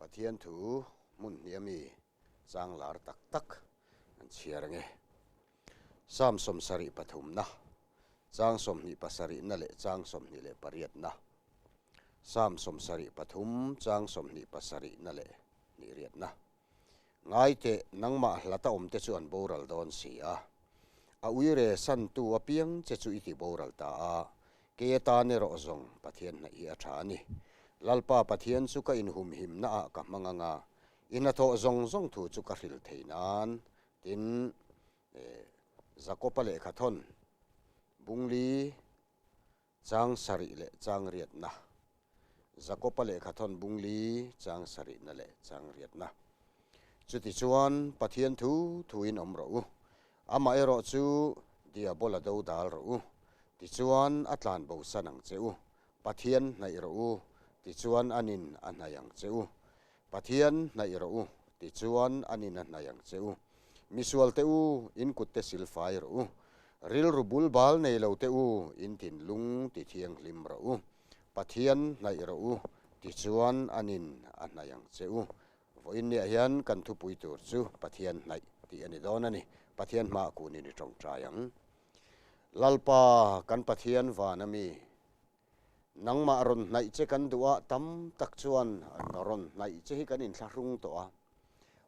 Pathian thu mun niami sang lar tak tak an chiarange sam som sari pathum na chang som ni pasari na le chang som ni le pariat na sam som sari pathum chang som ni pasari na le ni riat na ngai te nangma hlata om te chu an boral don sia a uire san tu apiang che chu iti boral ta a ke ta ne ro zong pathian na i a thani lalpa pathian chu ka in hum him na a ka manganga ina tho zong zong thu chu ka hril theinan tin zakopa le khathon bungli chang sari le chang riat na zakopa le khathon bungli chang sari na le chang riat na chuti chuan pathian thu in omro ama ero chu dia bola do dal ro ti chuan atlan bo sanang cheu pathian nai ro ti chuan anin anhayang cheu pathian nai ro ti chuan anin anhayang cheu misual teu in kutte silfai ro ril rubul bal nei lo teu in tin lung ti thiang lim ro pathian nai ro ti chuan anin anhayang cheu voin ne hian kan thu pui tur chu pathian nai ti ani don ani pathian ma ku ni tong trayang lalpa kan pathian vanami nangma ron nai che kan duwa tam tak chuan ron nai che hi kan in thlarung to a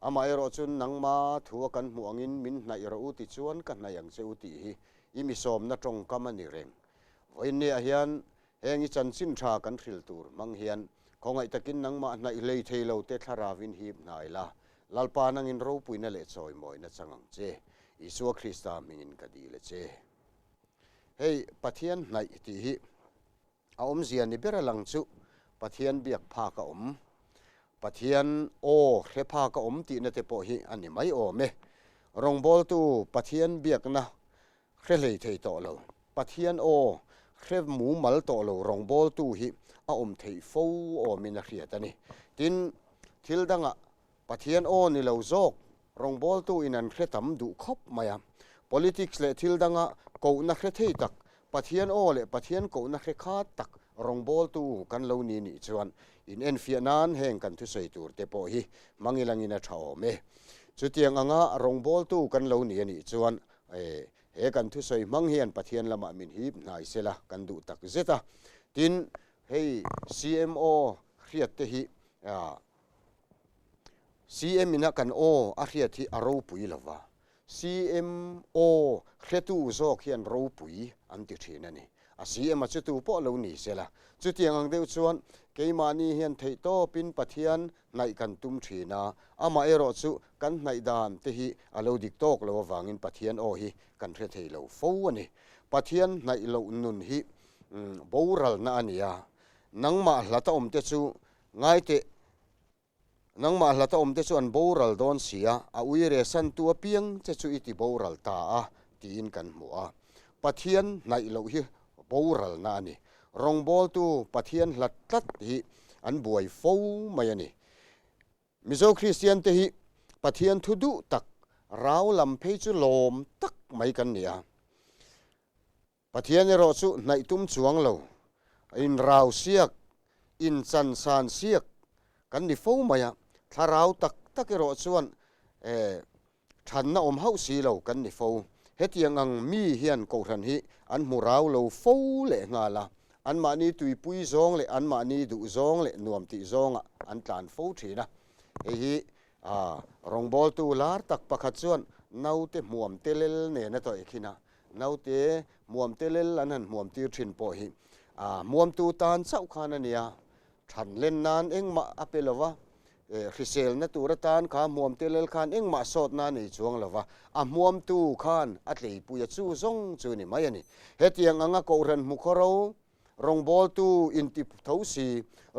ama ero chun nangma thuwa kan muangin min nai ro ti chuan kan nayang cheu ti hi imi som na tong kamani reng voin ne hian hengi chan sin tha kan thril tur mang hian khongai takin nangma nai lei theilo te tharawin hi nai la lalpa nangin ro puina le choi moi na changang che isu krista mingin kadi le che hei pathian nai ti hi a om zian ni bera lang chu pathian biak pha ka om pathian o hre pha ka om ti na te po hi ani mai o me rong bol tu pathian biak na hre lei thei to lo pathian o hre mu mal to lo rong bol tu hi a om thei fo o min a hriat ani tin thil danga pathian o ni lo zok rong bol tu in an hre tam du khop maya politics le thil danga ko na hre thei tak pathian o le pathian ko na hre kha tak rong bol tu kan lo ni ni chuan in en fianan heng kan thu sei tur te po hi mangilangina thao me chutiang anga rong bol tu kan lo ni ani chuan he kan thu sei mang hian pathian lama min hi nai sela kan du tak zeta tin hei CMO hriat te hi CM ina kan o a hriat hi aro pui lova CMO hretu zok hian ro pui an ti thina ni a CM a chu po lo ni sela chutiang ang deu chuan keimani hian thei to pin pathian nai kan tum thina ama ero chu kan nai dan te hi alo dik tok lo wangin pathian o hi kan hre thei lo fo ani pathian nai lo nun hi boral na ania nangma hlata om te chu ngai te nangma hlata om te chu an boral don sia a uire san tu piang che chu iti boral ta a tin kan mu a pathian nai lo hi boral na ani rong bol tu pathian hlat tlat hi an buai fo mai ani mizo christian te hi pathian thu du tak raw lam phei chu lom tak mai kan nia pathian ero chu nai tum chuang lo in raw siak in chan san siak kan ni fo maya tharau tak tak ero chuan than na om hau si lo kan ni fo hetiang ang mi hian ko ran hi an murau lo fo le nga la an ma ni tui pui zong le an ma ni du zong le nuam ti zonga an tlan fo thina hi rong bol tu lar tak pakhat chuan naute muam telel ne na to ekhina naute muam telel anan muam tir thin po hi muam tu tan chau khana nia than len nan engma apelowa hrisel na turatan kha muam telel khan engma sot na nei chuang lova a muam tu khan atlei puya chu zong chu ni mai ani hetiang anga ko ran mu khoro rong bol tu inti thosi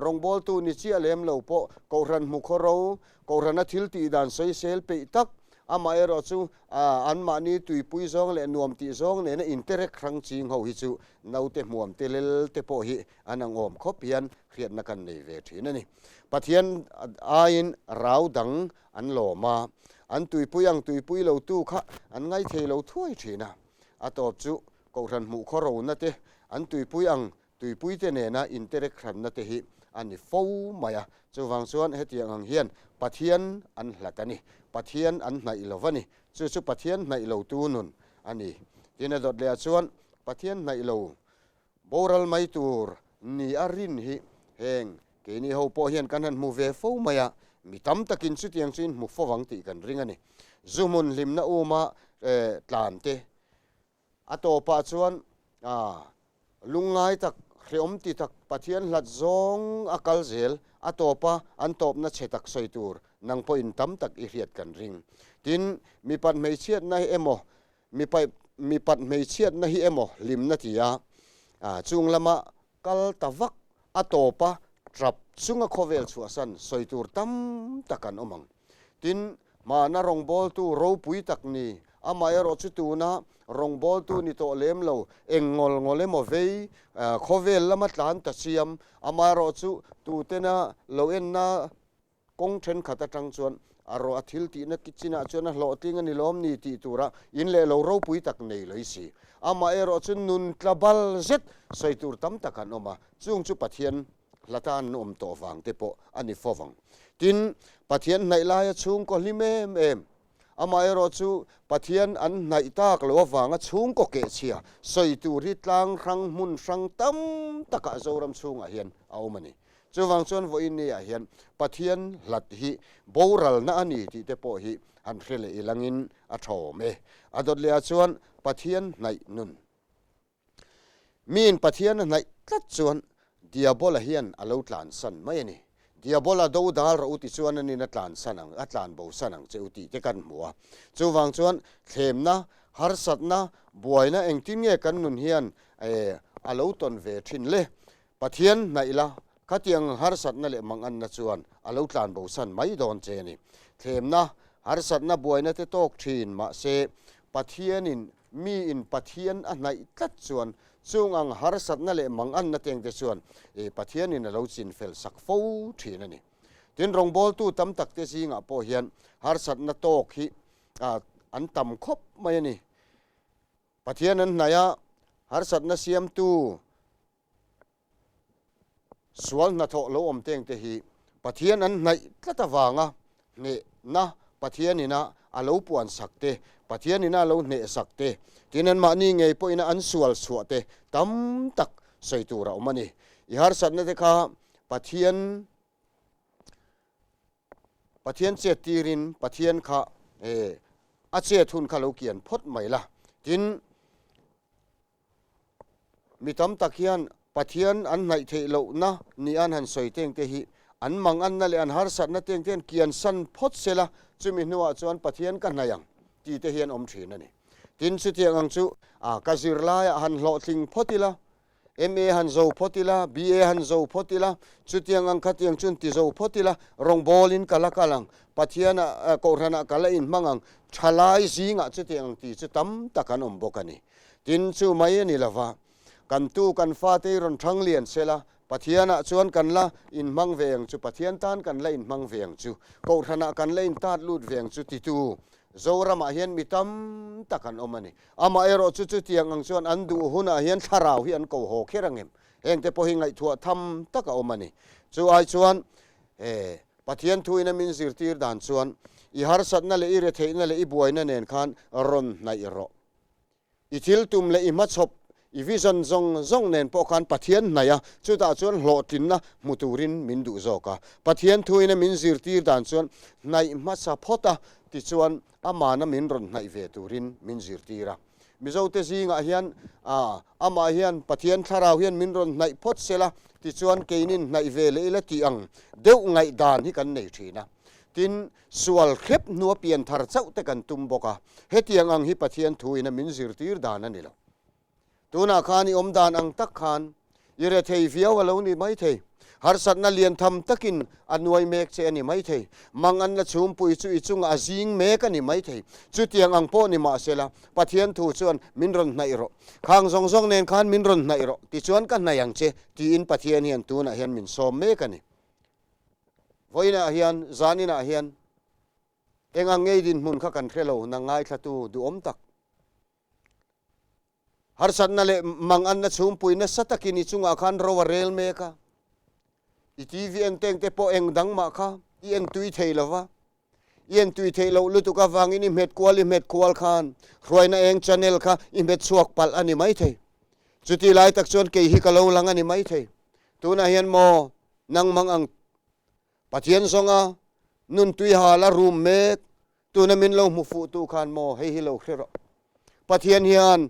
rong bol tu ni chi alem lo po ko ran mu khoro ko ran a thil ti dan sei sel pe tak ama ero chu an ma ni tui pui zong le nuam ti zong ne na interact rang ching ho hi chu naute muam telel te po hi anang om khopian khiat na kan nei ve thina ni pathian ain rau dang an lo ma an tui pui lo tu kha an ngai thei lo thui thina atop chu ko ran mu khoro na te an tui pui te ne na interact ran na te hi ani fo maya chu wang chuan hetiang ang hian Pathian an hlatani Pathian an hnai lovani chu Pathian hnai lo tu nun ani tin a dot le chuan Pathian hnai lo boral mai tur ni arin hi heng ke ni ho po hian kan han mu ve fo maya mi tam takin chu tiang chin mu fo wang ti kan ringani zumun limna uma tlan te atopa chuan lungai tak hreom ti tak Pathian hlat zong akal zel atopa an top na chetak soitur nang po in tam tak i riat kan ring tin mi pat mei chiat na hi emo mi pat mei chiat na hi emo lim na tia chung lama kal tawak atopa trap chunga khovel chuasan soitur tam takan omang tin ma na rong bol tu ro pui tak ni amai ro chu tu na rong bol tu ni to lem lo engol ngole mo vei khovel lama tlan ta siam amai ro chu tu te na lo en na kong then khata tang chuan aro athil ti na kichina chuan lo ting ani lom ni ti tura in le lo ro pui tak nei loi si amai ro chu nun tlabal zet soitur tam takan oma chung chu Pathian latan om to wang te po ani fowang tin Pathian nai lai chung ko limem em amai ro chu Pathian an nai tak lo wanga chung ko ke chia soituri tlang rang mun sang tam taka zoram chung a hian aumani chu wang chuan vo in ni a hian Pathian hlat hi boral na ani ti te po hi an hrele ilangin a thome adot le chuan Pathian nai nun min Pathian nai tlat chuan diabola hian alo tlan san mai ni diabola do dal ro ti chuan ani na tlan sanang atlan bo sanang cheuti te kan muwa chu wang chuan thlemna harsatna buaina engtin nge kan nun hian alo ton ve thin le Pathian naila khatiang harsatna le mangan na chuan alo tlan bo san mai don che ni thlemna harsatna buaina te tok thin ma se Pathian in mi in Pathian a nai tlat chuan chung ang harsatna le mangan na teng te chuan Pathian in alo chin fel sak fo thin ani tin rong bol tu tam tak te singa po hian harsatna tok hi an tam khop mai ani Pathian an naya harsatna siam tu sual na tho lo om teng te hi Pathian an nai tlatawanga ne na Pathian ina alo puan sakte Pathian ina lo ne sakte tinan ma ni ngei po ina an sual suate tam tak soitura omani i harsatna te kha Pathian che tirin Pathian kha a che thun kha lo kian phot mai la tin mi tam tak hian Pathian an nai thei lo na ni an han soi teng te hi an mang an na le an harsatna teng ten kian san phot sela chumi nuwa chuan Pathian kan nayang ti te hian om thin ani tin chu tiang ang chu kazir la han hlo thing photila MA han zo photila BA han zo photila chu tiang ang khatiang chun ti zo photila rong bolin kalakalang Pathian ko rana kala in mangang thalai zinga chu tiang ti chu tam takan om bokani tin chu mai ni lawa kan tu kan fa te ron thang lian sela Pathiana chuan kan la in mang veng chu Pathian tan kan la in mang veng chu ko rana kan la in tat lut veng chu ti tu zorama hian mitam takan omani ama ero chu tiang ang chuan an du huna hian tharau hi an ko ho kherangem engte po hi ngai thua tham taka omani chu ai chuan Pathian thuina min zirtir dan chuan i harsatna le i re theina le i buaina nen khan ron nai ro i thil tum le i ma chhop i vision zong nen po khan Pathian naya chu ta chuan hlotin na muturin min du zoka Pathian thuina min zirtir dan chuan nai ma sa phota ti chuan amana min ron nai ve turin min zirtira mizo te zinga hian ama hian Pathian tharau hian min ron nai phot sela ti chuan keinin nai ve le la ti ang deuh ngai dan hi kan nei thina tin sual khep nuwa pian thar chau te kan tum boka hetiang ang hi Pathian thuina min zirtir dan ani lo tuna khani om dan ang tak khan ire thei viaw lo ni mai thei harsatna lian tham takin anuai mek che ani mai thei mangan na chum pui chu ichung azing mek ani mai thei chu tiang ang po ni ma sela Pathian thu chuan min ron nai ro khang zong nen khan min ron nai ro ti chuan kan nayang che ti in Pathian hian tuna hian min som mek ani voina hian zanina hian engang ngei din mun kha kan threlo na ngai thatu du om tak harsatna le mangan na chum pui na satakin ichunga khan ro rel meka i TV en teng te po eng dang ma kha i eng tui thei lova yen tui thei lo lutu ka wangin i met kwal khan roi na eng channel kha i met suak pal ani mai thei chuti lai tak chon ke hi ka lo lang ani mai thei tuna hian mo nang mang ang Pathian songa nun tui hala room mek tuna min lo mu fu tu khan mo hei hi lo khrero Pathian hian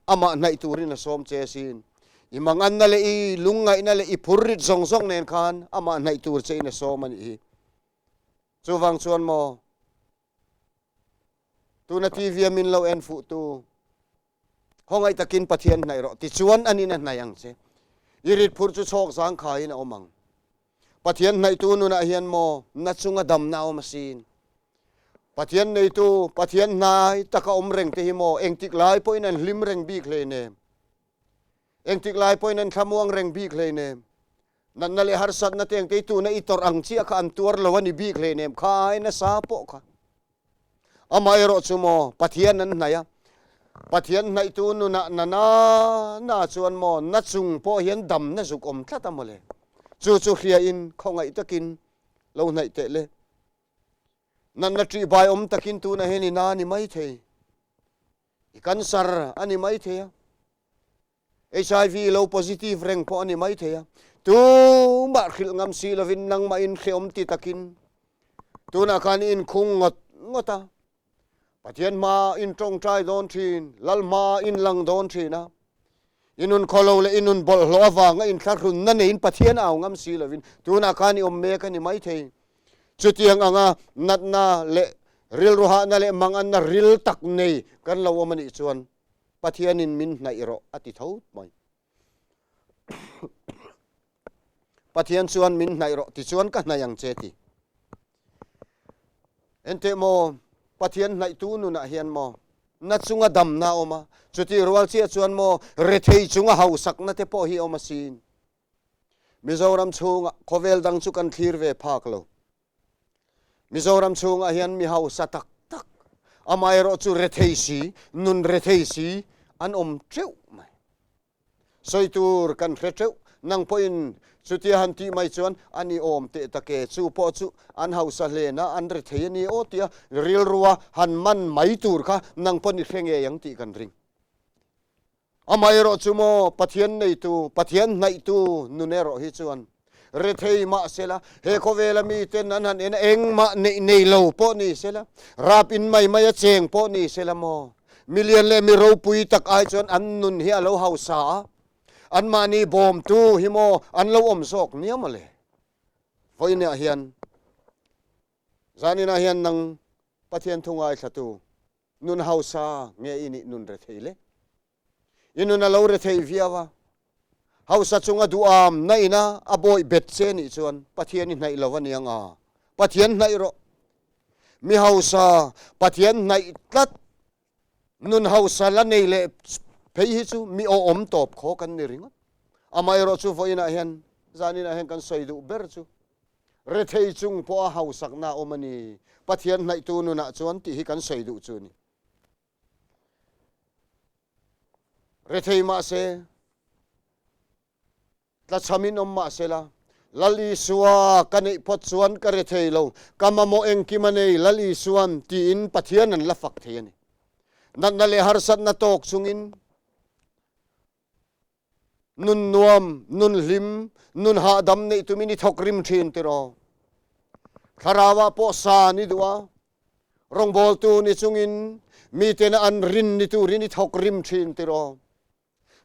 ama nai turin a som che sin i mangan na le i lungai na le i phurrit zong zong nen khan ama nai tur che in a som ani hi chu wang chuan mo tuna TV min lo en fu tu hongai takin Pathian nai ro ti chuan ani na nayang che irit phur chu chok sang khai na omang Pathian nai tu nu na hian mo na chunga dam na om sin Pathian nei tu Pathian nai taka om reng te hi mo engtik lai po in an hlim reng bi khle ne engtik lai po in an thamuang reng bi khle ne nan na le har sat na teng te tu na itor ang chi kha an tuar lawani bi khle ne khai na sa po kha amai ro chu mo Pathian an naya Pathian nai tu nu na chuan mo na chung po hian dam na zuk om thata mo le chu khria in khongai takin lo nai te le nan na tri bai om takin tu na heni na ni mai the i cancer ani mai the HIV low positive reng po ani mai the tu ma khil ngam si lovin nang ma in khom ti takin tu na kan in khung ngota Pathian ma in trong trai don thin lal ma in lang don thina inun kholo le inun bol hlo awanga in tharun na nein Pathian aw ngam si lovin tu na kan i om me kan ni mai the chutiang anga natna le ril ruha na le mangan na ril tak nei kan lo mani chuan Pathian in min na iro ati thau mai Pathian chuan min na iro ti chuan ka na yang che ti ente mo Pathian nai tu nu na hian mo na chunga dam na oma chuti rual chi chuan mo rethei chunga hausak na te po hi oma sin Mizoram chunga khovel dang chu kan thlir ve phak lo Mizoram chunga hian mi hau satak tak amai ro chu rethei si nun rethei si an om treu mai soitur kan treu nang poin chuti han ti mai chuan ani om te take chu po chu an hausa hle na an rethei ni o tia ril ruwa han man mai tur kha nang pon ni threnge yang ti kan ring amai ro chu mo Pathian nei tu Pathian nai tu nunero hi chuan rethei ma sela he khovela mi ten an han en eng ma nei lo po ni sela rapin mai cheng po ni sela mo million le mi ro pui tak ai chon an nun hi alo hausa an mani bom tu hi mo an lo om sok niam le voina hian zanina hian nang Pathian thungai thatu nun hausa nge ini nun rethei le inun alo rethei viawa hausa chunga duam naina aboi bet che ni chuan Pathian in nai lawani anga Pathian nai ro mi hausa Pathian nai tlat nun hausa la nei le phei hi chu mi o om top kho kan ni ringot amai ro chu voina hian zanina hen kan soidu ber chu rethei chung po hausak na omani Pathian nai tu nu na chuan ti hi kan soidu chu ni rethei ma se tla chamin om ma sela lali suwa kanei pot chuan ka rethei lo kamamo engkimanei lali suan ti in Pathian an la fak thei ani nan na le har sat na tok chungin nun nuam nun hlim nun ha dam nei tu mini thokrim thin tiro kharawa po sa ni duwa rong bol tu ni chungin mi ten an rin ni tu rin ni thokrim thin tiro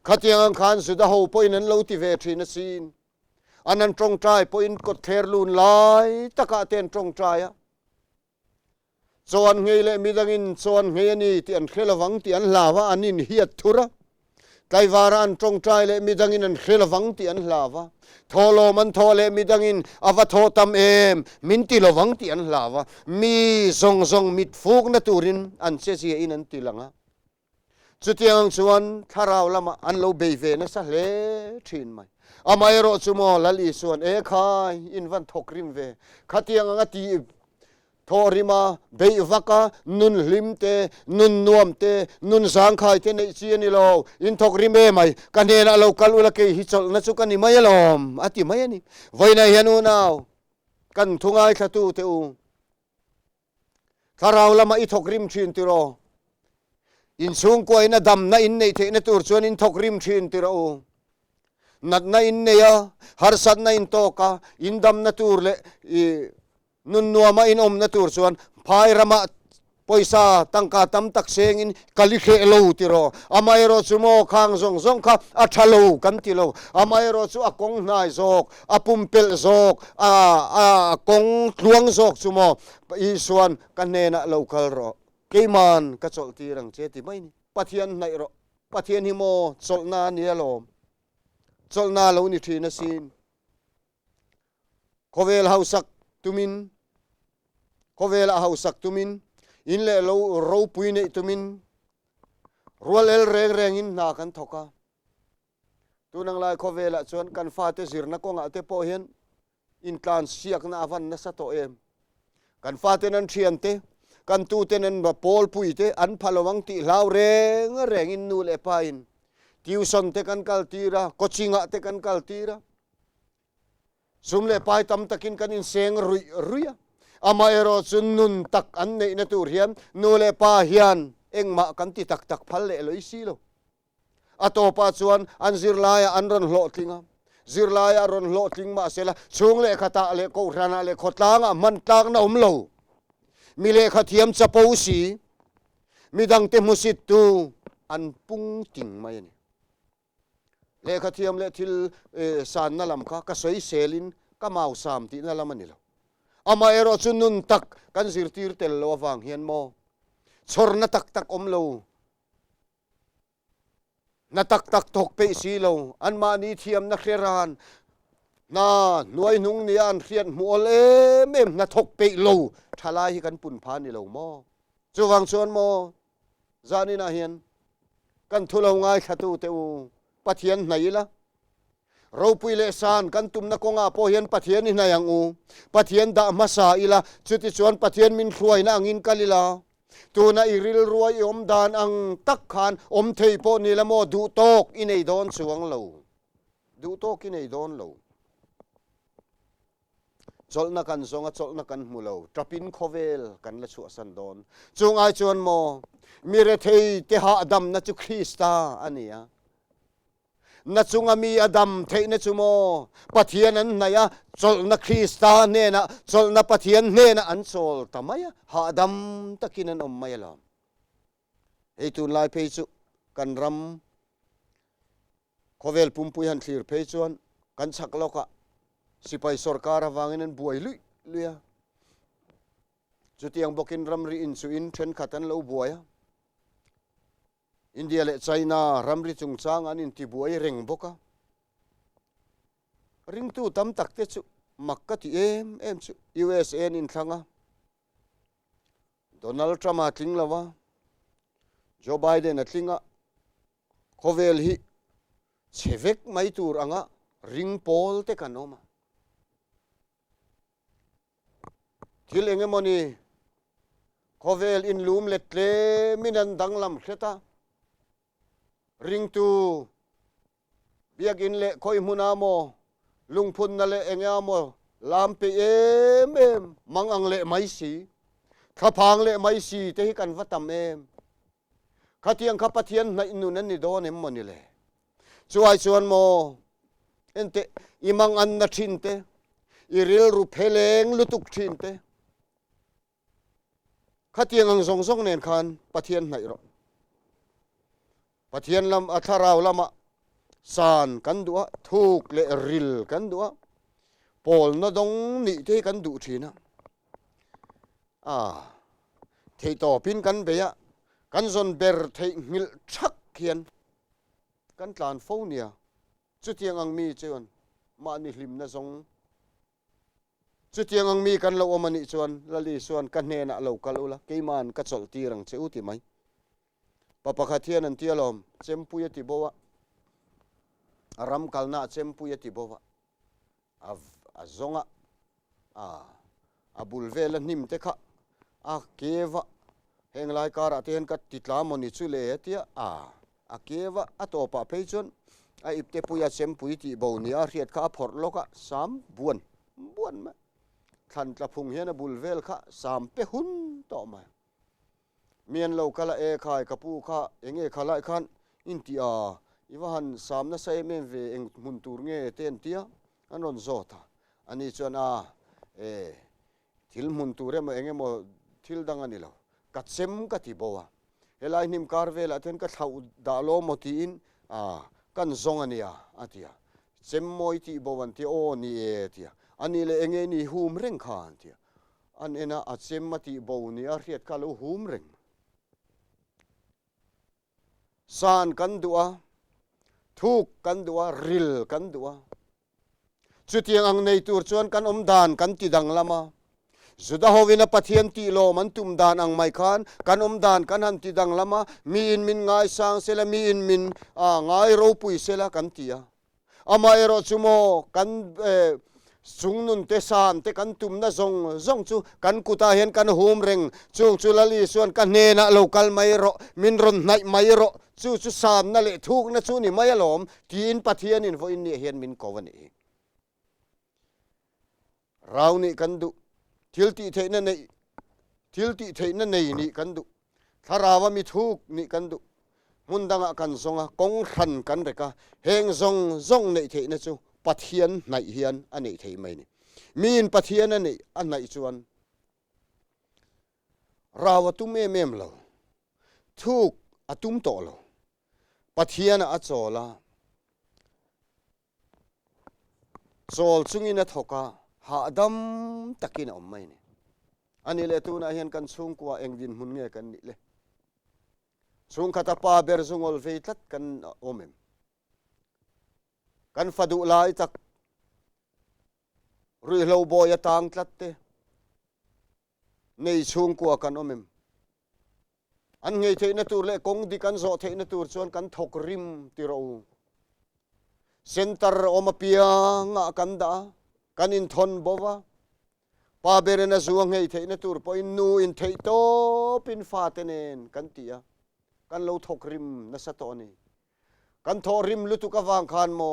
khatiang khan suda ho poin an lo ti ve thin sin anan trong trai poin ko ther lun lai taka ten trong trai a chuan ngei le midangin chuan ngei ani ti an khelawang ti an lawa anin hiat thura kaivara an trong trai le midangin an khelawang ti an lawa tholo man thole midangin ava thotam em min ti lawang ti an lawa mi zong mit fuk na turin an che chi in an tilanga chutiang chuan tharau lama an lo beive na sa hle thin mai amai ro chumo lali suan e khai in van thokrim ve khatiang anga ti thorima beivaka nun limte nun nuamte nun zangkhai te nei chiani lo in thok rime mai kan hena lo kalula ke hi chol na chu kan ni mai lom ati mai ani voina hianu naw kan thungai thatu te u tharau lama i thok rim thin ti ro in sung ko ina dam na in nei the na tur chuan in thok rim thin ti ro nat na in ne ya har sat na in to ka in dam na tur le nun nuama in om na tur chuan phai rama poisa tangka tam tak seng in kalikhe lo ti ro amai ro chumo khang zong zong kha a thalo kan ti lo amai ro chu a kong hnai zok a pumpel zok a kong tluang zok chumo i suan kan hena local ro keiman ka chol ti rang che ti mai ni pathian nai ro pathian hi mo cholna ni lo cholna lo ni thina sin khovel hausak tumin khovel a hausak tumin in le lo ro pui nei tumin rual el reng reng in na kan thoka tunang lai khovela chuan kan fa te zirna konga te po hian in tlan siak na avan na sa to em kan fa te nan thian te kan tu te nan ba pol pui te an phalowang ti lau reng reng in nu le pa in tuition te kan kal tira coachinga te kan kal tira sum le pai tam takin kan in seng rui ruya ama ero chun nun tak an nei na tur hian nu le pa hian engma kan ti tak tak phal le loi si lo atopa chuan an zirlaya an ron hlo tlinga zirlaya ron hlo tling ma sela chung le khata le ko rana le khotlanga man tlak na lo mi le khathiam chapo si midang te musit tu an pung ting mai ni le khathiam le thil san na lam kha ka soi selin ka mau sam ti na lam ani lo ama ero chunun tak kan zirtir tel lo wang hian mo chorna tak tak om lo na tak tak thok pe si lo an ma ni thiam na khreran na nuai nung ni an khian mual em na thok pe lo thalai hi kan pun pha ni lo mo chuwang chuan mo zani na hian kan thulo ngai thatu te u pathian hnai la ro pui le san kan tum na konga po hian pathian ni hnai ang u pathian da masa ila chuti chuan pathian min hruai na angin kalila tuna iril ruai om dan ang tak khan om thei po ni la mo du tok inei don chuang lo du tok inei don lo cholna kan zonga cholna kan mulo trapin khovel kan la chu san don chungai chuan mo mire thei te ha dam na chu Krista ania na chunga mi adam thei na chumo pathian an naya cholna Krista Hnehna cholna pathian Hnehna an chol tamaya ha dam takin an om mai lo ei tun lai phei chu kan ram khovel pumpui han thlir phei chuan kan chak loka sipai sarkar awangin an buai lui luya chutiang bokin ram ri in chu in then khatan lo buaya India le China ramri chungchang an in ti buai reng boka ring tu tam tak te chu makka ti em chu USA in thanga Donald Trump a tling lawa Joe Biden a tlinga khovel hi chevek mai tur anga ring pol te kanoma thil engemoni khovel in lum letle minan danglam kheta ring tu biak in le khoi huna mo lungphun na le engya mo lam pe em mangang le mai si khapang le mai si te hi kan vatam em khatiang khapathian na inu nan ni don em moni le chuai chuan mo ente imang an na thin te iril ru pheleng lutuk thin te khatiang ang zong zong nen khan pathian nai ro pathian lam atharau lama san kan duwa thuk le ril kan duwa pol na dong ni te kan du thina thei to pin kan beya kan zon ber thei ngil thak khian kan tlan phonia chutiang ang mi chuan ma ni hlim na zong chutiang ang mi kan lo omani chuan lali chuan kan Hnehna lo kalula keiman ka chol ti rang cheu ti mai papakhathian an tialom chempuya ti bowa aram kalna chempuya ti bowa azonga abulvel nim te kha keva heng lai kara ten kat titla moni chu le tia keva atopa peichon a ipte puya sem pui ti bo ni a riat kha phor loka sam buan ma than tla phung hian a bulvel kha sam pe hun to ma mian lo kala e khai kapu kha enge khala khan intia iwahan sam na sai men ve eng mun tur nge ten tia anon zota ani chona thil mun ture ma enge mo thil dang ani lo katsem ka ti bowa helai nim karvel aten ka thau da lo moti in kan zong ania atia sem moi ti bowan ti o ni e tia ani le enge ni hum reng khan tia an ena a sem mati bo ni a riat ka lo hum reng san kan dua thuk kan dua ril kan dua chutiang ang nei tur chuan kan dan kan ti dang lama zuda hovina pathian ti lo man tum dan ang mai khan kan dan kan han ti dang lama mi in min ngai sang sela mi in min ngai ro pui sela kan tia ama ero chumo kan sung nun te san te kan tum na zong chu kan kuta hian kan hum reng chung chu lali suan kan Hnehna local mai ro min ron nai mai ro chu sam na le thuk na chu ni mai alom tin pathian in vo in ni hian min kowani rauni kan du thilti theina nei ni kan du tharawa mi thuk ni kan du mundanga kan zonga kong khan kan reka heng zong nei theina chu pathian nai hian anei thei mai ni min pathian anei anai chuan rawa tu mem lo thuk atum to lo pathian a chola chol chungina thoka ha dam takin om mai ni ani le tu na hian kan chung kwa engdin mun nge kan ni le chung khata pa ber zungol veitlat kan omem kan fadu lai tak rui lo boya tang tlatte nei chung kwa kan omem an ngei theina tur le kong di kan zo theina tur chuan kan thok rim ti ro center omapia nga kan da kan in thon bowa pa berena zuang ngei theina tur poin nu in thei to pin fa tenen kan tia kan lo thok rim na sa to ni kan tho rim lutu ka wang khan mo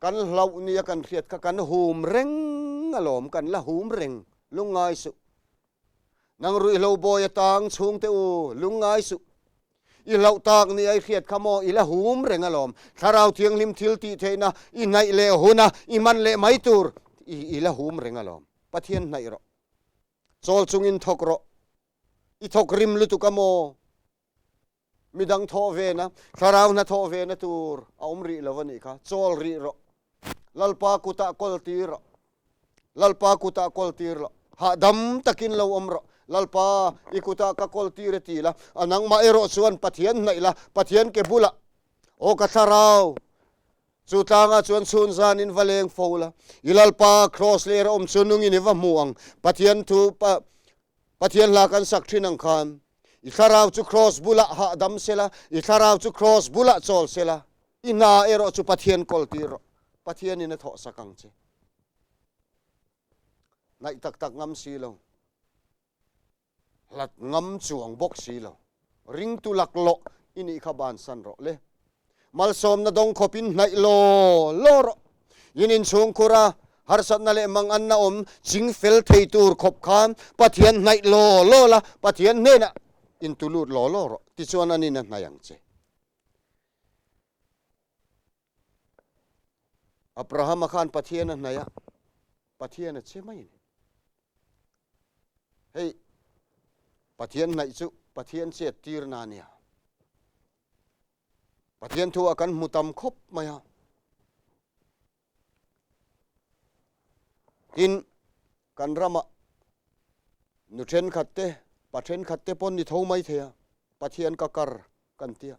kan hlau ni kan riat ka kan hum reng alom kan la hum reng lungai su nang rui lo boy tang chung te u lungai su i lau tak ni ai riat khamo i la hum reng alom tharau thiang lim thil ti theina i nai le huna i man le mai tur i la hum reng alom pathian nai ro chol chungin thok ro i thok rim lutu kamo midang tho ve na tharau na tho ve na tur aumri lawani kha chol ri ro lalpa kuta kol tir lo ha dam takin lo omro lalpa ikuta ka kol tir ti la anang ma ero chuan pathian nai la pathian ke bula o ka tharau chu tanga chuan chun zan in valeng fola ilalpa cross le om chunung in wa muang pathian thu pathian la kan sak thinang khan i tharau chu cross bula ha dam sela i tharau chu cross bula chol sela ina ero chu pathian kol tiro pathian in a tho sakang che nai tak ngam si lo lat ngam chuang bok si lo ring tu lak lo ini khaban san ro le mal som na dong khopin nai lo ro yinin chung kura har sat na le mang an na om ching fel thei tur khop khan pathian nai lo la pathian Hnehna in tulut lo ro ti chuan ani na hnayang che Abraham khan pathian na hnaya pathian che mai hey pathian nai chu pathian che tir na nia pathian thu akan mutam khop maya in kan rama nuthen khatte pathen khatte pon ni tho mai thea pathian ka kar kan tia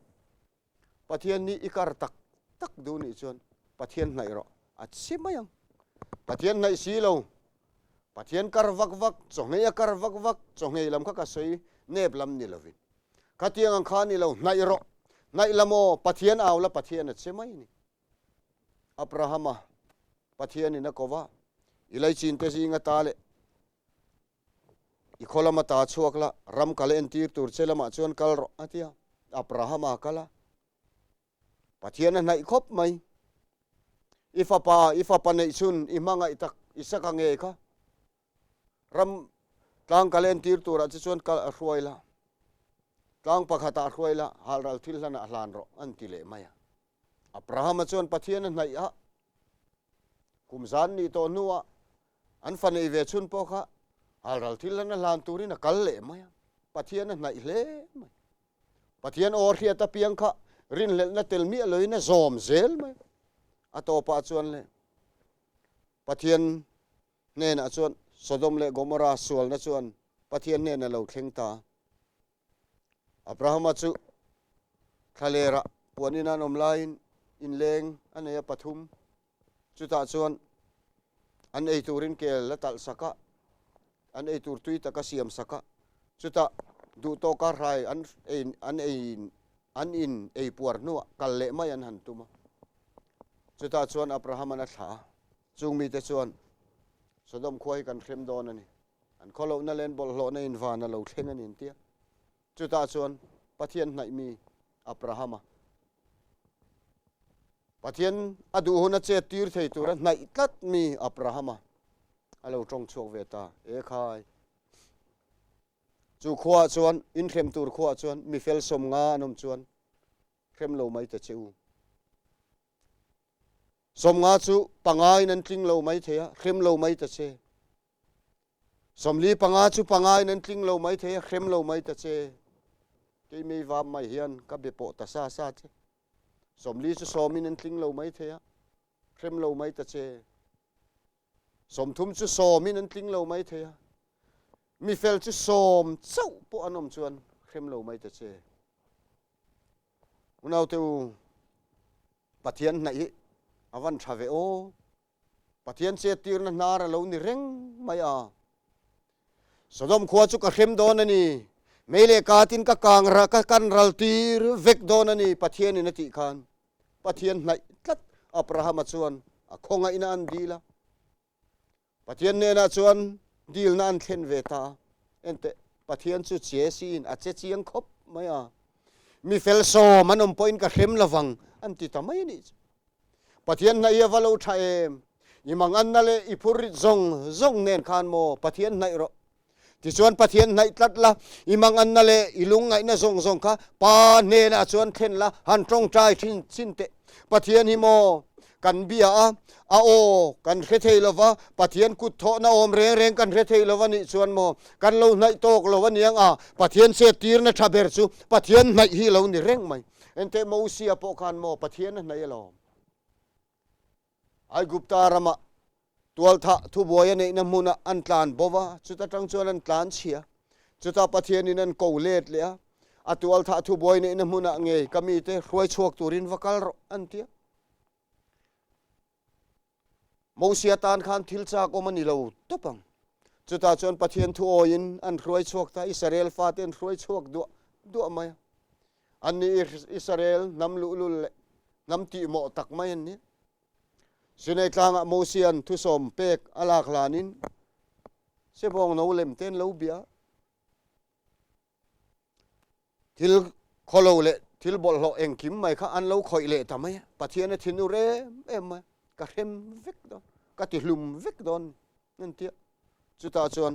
pathian ni ikar tak du ni chuan pathian nai ro a che mayang pathian nai si lo pathian kar vak chonge kar vak chonge lam kha ka sei nep lam ni lovin khatiang ang khan ni lo nai lamo pathian awla pathian che mai ni Abrahama pathian ina kova ilai chin te singa tale i kholamata chuakla ram kal en tir tur chelama chuan kal ro atia Abrahama kala Pathian hnai khop mai ifa pa nei chun imanga itak isaka nge kha ram tlang kal en tir tur a chuan kal ruaila tlang pakhata ruaila halral thil hlana hlan ro an tile maya Abraham chuan Pathian hnai a kumzan ni to nuwa an fanei ve chun po kha halral thil hlana hlan turin a kal le maya Pathian hnai hle mai Pathian or hi ta piang kha rin le na tel mi loina zom zel mai ato pa chuan le Pathian Hnehna chuan Sodom le Gomorrah sual na chuan Pathian Hnehna lo thleng ta Abraham chu thalera puanina nom lain in leng anaya pathum chuta chuan an ei turin kel la tal saka an ei tur tui taka siam saka chuta du to ka rai an in ei puar nu kal le mai an han tuma chuta chuan Abraham an tha chung mi te chuan Sodom khoi kan khrem don ani an kholo na len bol hlo na in van lo thleng an in tia chuta chuan Pathian hnai mi Abrahama Pathian adu hona che tir thei tur hnai tlat mi Abrahama alo tong chok ve ta e khai chu khuwa chuan in khrem tur khuwa chuan mi fel som nga anom chuan khrem lo mai ta cheu som nga chu pangai nan tling lo mai theya khrem lo mai ta che somli panga chu pangai nan tling lo mai theya khrem lo mai ta che ke mi va mai hian ka be po ta sa che somli chu somin nan tling lo mai theya khrem lo mai ta che som thum chu somin nan tling lo mai theya mi fel chu som chau po anom chuan khrem lo mai ta che unau teu Pathian nai awan thave o Pathian che tir na nara lo ni reng mai a Sodom khwa chu ka khrem don ani mele katin ka kangra ka kan ral tir vek don ani Pathian in ati khan Pathian nai tlat Abraham chuan a khonga ina an dila Pathian Hnehna chuan dil na an thlen ve ta ente Pathian chu che sin a che chiang khop mai a mi fel so manom point ka khrem lawang an ti ta mai ni Pathian na ia valo tha em imang an na le ipuri zong nen khan mo Pathian nai ro ti chuan Pathian nai tlat la imang an na le ilung ngai na zong kha pa Hnehna chuan thlen la han tong trai thin te Pathian hi mo kan bia a o kan rethei lova Pathian kut tho na om reng kan rethei lova ni chuan mo kan lo nai tok lova niang a Pathian se tir na thaber chu Pathian nai hi lo ni reng mai ente mo sia po khan mo Pathian nai lo ai gupta rama tual tha thu boya nei na muna an tlan bowa chuta tang chuan an tlan chia chuta Pathian in an ko let le a tual tha thu boy nei na muna nge kami te roi chuak turin vakal ro an tia mo sia tan khan thil cha ko mani lo topang chuta chuan Pathian thu oin an roi chuak ta Israel fa ten roi chuak du mai an ni Israel nam lu le nam ti mo tak mai an ni sinai tlanga mosian thu som pek alak lanin sebong no lem ten lo bia thil kholo le thil bol lo eng kim mai kha an lo khoi le ta mai Pathian a thinu re em ma ka hem vek do ka ti hlum vek don nen tia chuta chuan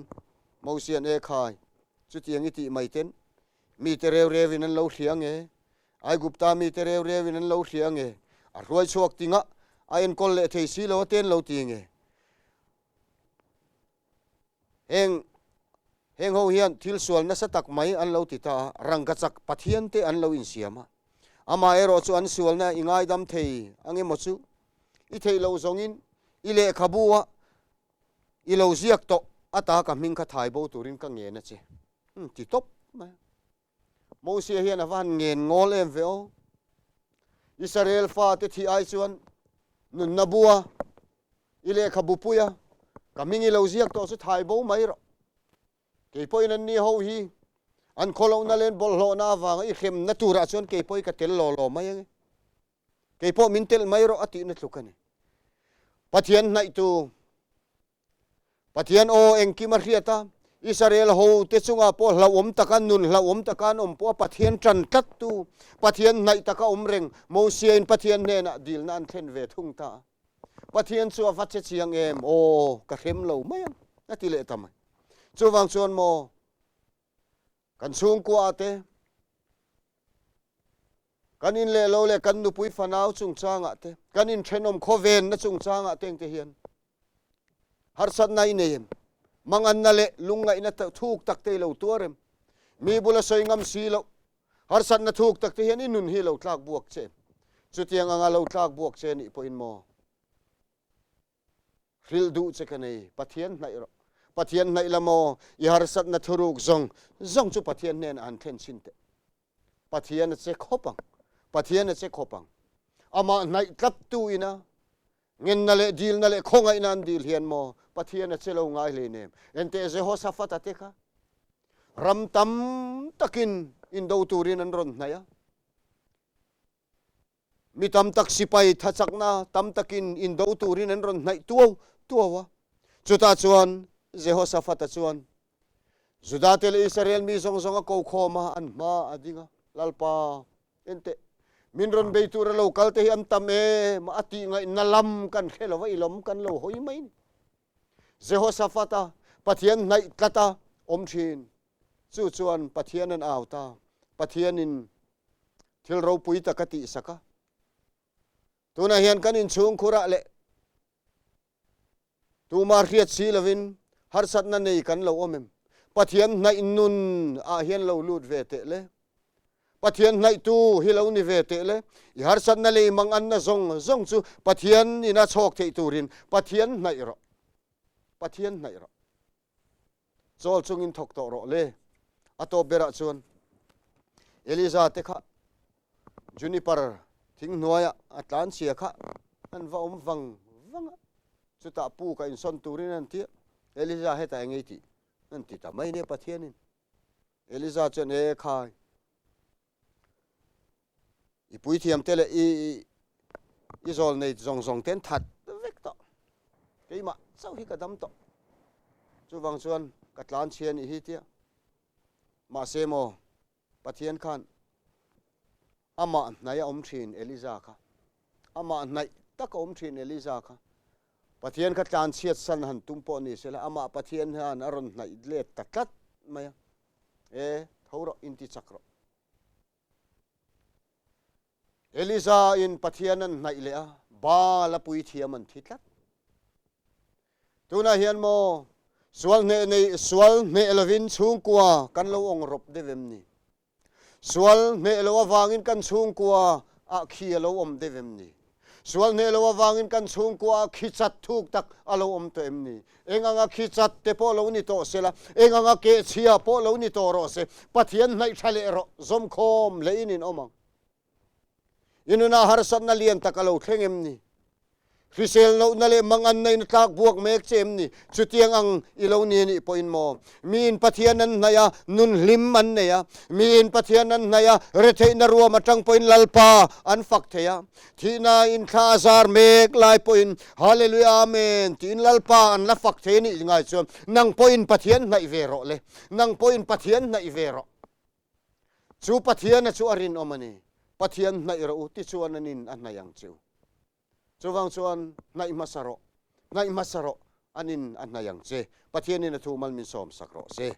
mosian e khai chu tiang i ti mai ten mi te rew in an lo hriang e ai gupta mi te rew in an lo hriang e a roi chuak tinga ain kol le thei si lo ten lo tinge heng ho hian thil sual na satak mai an lo ti ta rangka chak Pathian te an lo in siama ama ero chu an sual na ingai dam thei ange mo chu i thei lo zongin i le khabua i lo ziak to ata ka ming kha thai bo turin ka nge na che ti top ma mo sia hian awan ngen ngol em veo Israel fa te thi ai chuan nun nabua ile khabupuya kamingi lo ziak to su thai bo mai ro ke poin an ni ho hi an kholo na len bol hlo na wang i khem na tura chon ke poi ka tel lo mai ke po min tel mai ro ati na thukani Pathian nai tu Pathian o engki ma riata Israel ho te chunga po hlawom takan nun hlawom takan po Pathian tran tat tu Pathian nai taka omreng Moses in Pathian Hnehna dil na an thlen ve thung ta Pathian chu avat che chiang em o ka khem lo mai na ti le tamai chu wang chuan mo kan chung ku ate kan in le lo le kan nu pui fanau chung changa te kan in thenom khoven na chung changa teng te hian har sat nai nem mangan na le lungai na thuk tak te lo tuarem mi bula soi ngam si lo har sat na thuk tak te hian inun hi lo tlak buak che chu tiang anga lo tlak buak che ni po in mo ril du che kanei Pathian nai ro Pathian nai lamo I har sat na thuruk zong chu Pathian nen an thlen sin te Pathian che khopang Pathian che khopang ama nai tlap tu ina ngin na le dil na le khongai nan dil hian mo Pathian che lo ngai le nem ente Jehoshaphat ate kha ram tam takin in do turin an ron hnaya mi tam tak sipai thachakna tam takin in do turin an ron hnai tuwa chuta chuan Jehoshaphat chuan Judatel Israel mi zong ko khoma an ma adinga lalpa ente minron beitura local te am tame ma ati ngai nalam kan khelo ilom kan lo hoi mai Jehoshaphat Pathian nai tlata omthin chu chuan Pathian an auta Pathian in thilro pui takati saka tuna hian kan in chung khura le tu mar riat si lovin har sat na nei kan lo omem Pathian nai nun a hian lo lut ve te le Pathian nai tu hi lo ni ve te le I har sat na le mang an na zong chu Pathian ina chok thei turin Pathian nai ro chol chung in thok to ro le ato bera chuan Eliza te kha juniper thing noya atlan sia kha an va wang chu ta pu ka in son turin an ti Eliza heta ngei ti an ti ta mai ne Pathian in Eliza chen e khai I pui thiam tele I zol nei zong ten that vek to keima sau hi ka dam to chu wang chuan katlan chian I hi tia ma semo Pathian khan ama naya omthin Eliza kha ama nai tak omthin Eliza kha Pathian kha tlan chiat san han tumpo ni sela ama Pathian han aron nai le takat maya e thoro inti chakro Eliza in Pathian an nai le a ba la pui thiam an thitlat tuna hian mo swal ne elovin chung kwa kan lo ong rop devem ni swal ne lo awangin kan chung kwa a khi lo om devem ni swal ne lo awangin kan chung kwa khichat thuk tak alo om to em ni enganga khichat te po lo ni to sela enganga ke chia po lo ni to ro se Pathian nai thale ro zom khom le in omang inuna har sat na lian takalo thlengem ni Risel no nale mangan nay natlak buak mek chem ni chutiang ang ilaw ni po in mo min Pathianan naya nun lim man neya min Pathianan naya rethe na ruwa matang po in lalpa an faktheya thina in khazar mek lai po in hallelujah amen tin lalpa an la fakthe ni ngai chom nang po in Pathian nai vero le nang po in Pathian nai vero chu Pathian na chu arin omani Pathian nai ro ti chuan anin an nayang chu chuwang chuan nai masaro anin an nayang che Pathian in thu mal min som sakro se